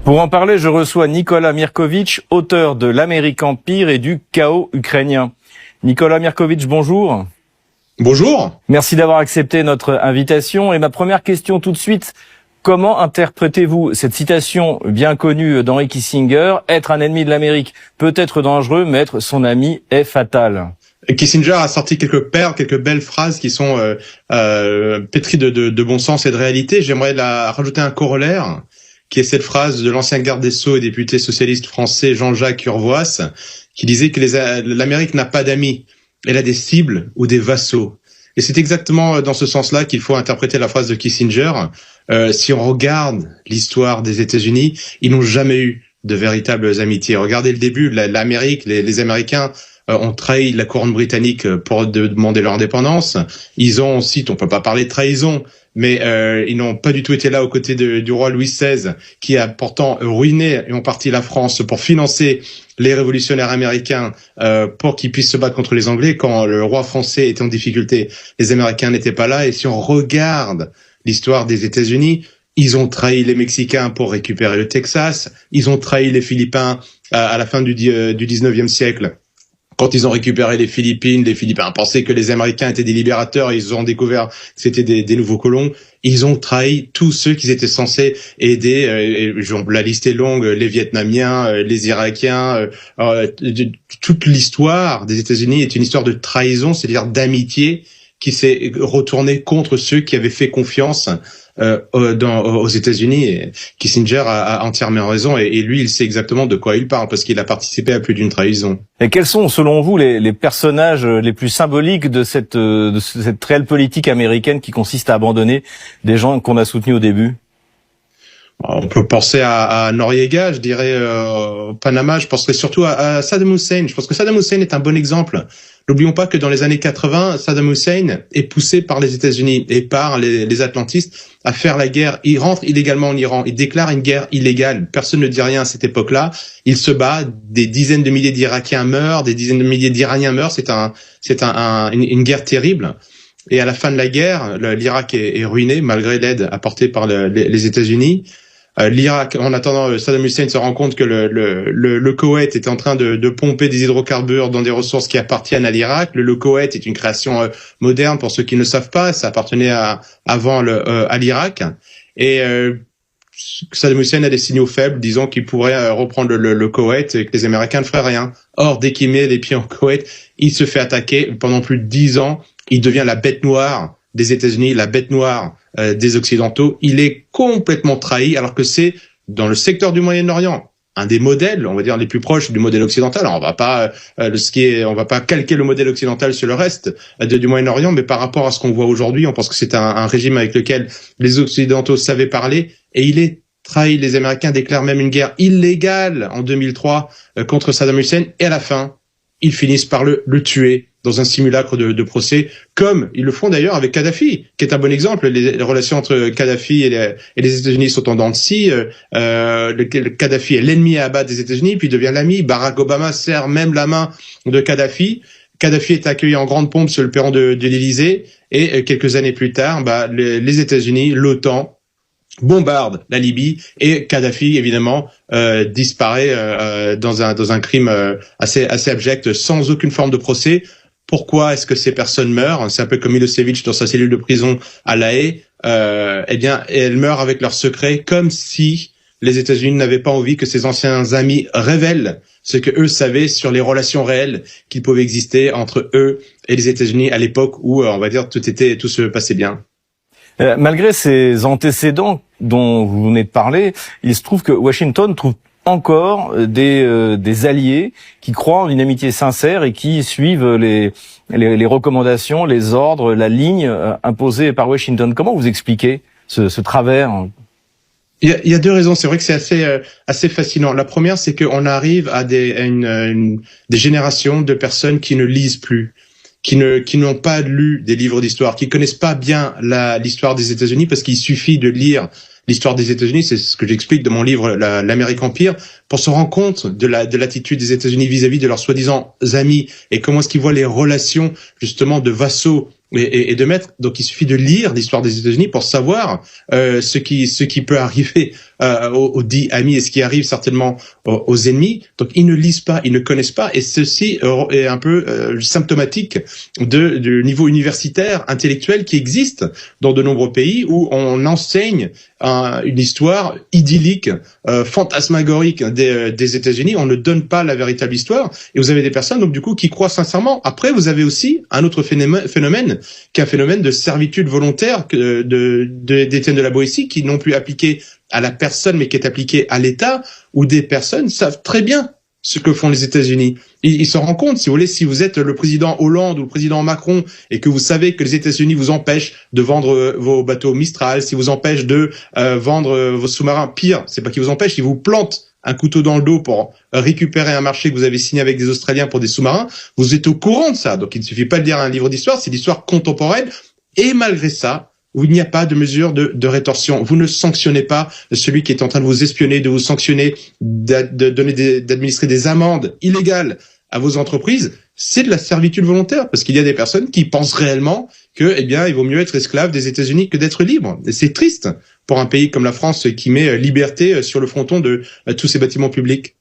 Pour en parler, je reçois Nikola Mirković, auteur de L'Amérique Empire et du chaos ukrainien. Nikola Mirković, bonjour. Bonjour. Merci d'avoir accepté notre invitation. Et ma première question tout de suite, comment interprétez-vous cette citation bien connue d'Henry Kissinger, « Être un ennemi de l'Amérique peut être dangereux, mais être son ami est fatal ». Kissinger a sorti quelques belles phrases qui sont pétries de bon sens et de réalité. J'aimerais rajouter un corollaire, qui est cette phrase de l'ancien garde des Sceaux et député socialiste français Jean-Jacques Urvoas, qui disait que l'Amérique n'a pas d'amis, elle a des cibles ou des vassaux. Et c'est exactement dans ce sens-là qu'il faut interpréter la phrase de Kissinger. Si on regarde l'histoire des États-Unis, ils n'ont jamais eu de véritables amitiés. Regardez le début, l'Amérique, les Américains ont trahi la couronne britannique pour demander leur indépendance. Ils ont aussi, on peut pas parler de trahison, mais ils n'ont pas du tout été là aux côtés du roi Louis XVI, qui a pourtant ruiné en partie la France pour financer les révolutionnaires américains pour qu'ils puissent se battre contre les Anglais. Quand le roi français était en difficulté, les Américains n'étaient pas là. Et si on regarde l'histoire des États-Unis, ils ont trahi les Mexicains pour récupérer le Texas. Ils ont trahi les Philippins à la fin du 19e siècle. Quand ils ont récupéré les Philippines pensaient que les Américains étaient des libérateurs et ils ont découvert que c'était des nouveaux colons. Ils ont trahi tous ceux qui étaient censés aider. La liste est longue, les Vietnamiens, les Irakiens. Toute l'histoire des États-Unis est une histoire de trahison, c'est-à-dire d'amitié qui s'est retournée contre ceux qui avaient fait confiance aux États-Unis. Et Kissinger a entièrement raison et lui, il sait exactement de quoi il parle parce qu'il a participé à plus d'une trahison. Et quels sont, selon vous, les personnages les plus symboliques de cette réelle politique américaine qui consiste à abandonner des gens qu'on a soutenus au début? On peut penser à Noriega, je dirais au Panama. Je penserais surtout à Saddam Hussein. Je pense que Saddam Hussein est un bon exemple. N'oublions pas que dans les années 80, Saddam Hussein est poussé par les États-Unis et par les atlantistes à faire la guerre. Il rentre illégalement en Iran. Il déclare une guerre illégale. Personne ne dit rien à cette époque-là. Il se bat. Des dizaines de milliers d'Irakiens meurent. Des dizaines de milliers d'Iraniens meurent. C'est une guerre terrible. Et à la fin de la guerre, l'Irak est ruiné malgré l'aide apportée par les États-Unis. L'Irak, en attendant, Saddam Hussein se rend compte que le Koweït est en train de pomper des hydrocarbures dans des ressources qui appartiennent à l'Irak. Le Koweït est une création moderne pour ceux qui ne savent pas. Ça appartenait avant à l'Irak. Et Saddam Hussein a des signaux faibles, disant qu'il pourrait reprendre le Koweït et que les Américains ne feraient rien. Or, dès qu'il met les pieds en Koweït, il se fait attaquer. Pendant plus de 10 ans, il devient la bête noire des États-Unis, la bête noire des Occidentaux. Il est complètement trahi, alors que c'est dans le secteur du Moyen-Orient un des modèles, on va dire, les plus proches du modèle occidental. Alors, on va pas calquer le modèle occidental sur le reste du Moyen-Orient, mais par rapport à ce qu'on voit aujourd'hui, on pense que c'est un régime avec lequel les Occidentaux savaient parler, et il est trahi. Les Américains déclarent même une guerre illégale en 2003 contre Saddam Hussein, et à la fin, ils finissent par le tuer dans un simulacre de procès, comme ils le font d'ailleurs avec Kadhafi, qui est un bon exemple. Les relations entre Kadhafi et les États-Unis sont en dents de scie. Kadhafi est l'ennemi à abattre des États-Unis, puis devient l'ami. Barack Obama serre même la main de Kadhafi. Kadhafi est accueilli en grande pompe sur le perron de l'Élysée, et quelques années plus tard, les États-Unis, l'OTAN, bombarde la Libye, et Kadhafi évidemment disparaît dans un crime assez abject, sans aucune forme de procès. Pourquoi est-ce que ces personnes meurent? C'est un peu comme Milosevic dans sa cellule de prison à La Haye. Elles meurent avec leurs secrets, comme si les États-Unis n'avaient pas envie que ces anciens amis révèlent ce que eux savaient sur les relations réelles qui pouvaient exister entre eux et les États-Unis à l'époque où, on va dire, tout se passait bien. Malgré ces antécédents dont vous venez de parler, il se trouve que Washington trouve encore des alliés qui croient en une amitié sincère et qui suivent les recommandations, les ordres, la ligne imposée par Washington. Comment vous expliquez ce travers? Il y a deux raisons. C'est vrai que c'est assez fascinant. La première, c'est qu'on arrive à des générations de personnes qui ne lisent plus, qui n'ont pas lu des livres d'histoire, qui connaissent pas bien l'histoire des États-Unis, parce qu'il suffit de lire l'histoire des États-Unis, c'est ce que j'explique dans mon livre L'Amérique Empire, pour se rendre compte de l'attitude des États-Unis vis-à-vis de leurs soi-disant amis, et comment est-ce qu'ils voient les relations justement de vassaux et de maîtres. Donc il suffit de lire l'histoire des États-Unis pour savoir ce qui peut arriver aux dits amis et ce qui arrive certainement aux ennemis. Donc ils ne lisent pas, ils ne connaissent pas, et ceci est un peu symptomatique du niveau universitaire, intellectuel qui existe dans de nombreux pays où on enseigne une histoire idyllique, fantasmagorique des États-Unis. On ne donne pas la véritable histoire, et vous avez des personnes donc du coup qui croient sincèrement. Après, vous avez aussi un autre phénomène qui est un phénomène de servitude volontaire d'Étienne de la Boétie, qui non plus appliqué à la personne mais qui est appliqué à l'État, où des personnes savent très bien ce que font les États-Unis. Ils s'en rendent compte, si vous voulez, si vous êtes le président Hollande ou le président Macron et que vous savez que les États-Unis vous empêchent de vendre vos bateaux Mistral, si vous empêchent de vendre vos sous-marins, pire, c'est pas qu'ils vous empêchent, ils vous plantent un couteau dans le dos pour récupérer un marché que vous avez signé avec des Australiens pour des sous-marins, vous êtes au courant de ça. Donc il ne suffit pas de lire un livre d'histoire, c'est l'histoire contemporaine. Et malgré ça, où il n'y a pas de mesure de rétorsion. Vous ne sanctionnez pas celui qui est en train de vous espionner, de vous sanctionner, d'administrer des amendes illégales à vos entreprises. C'est de la servitude volontaire, parce qu'il y a des personnes qui pensent réellement que, eh bien, il vaut mieux être esclave des États-Unis que d'être libre. Et c'est triste pour un pays comme la France qui met liberté sur le fronton de tous ses bâtiments publics.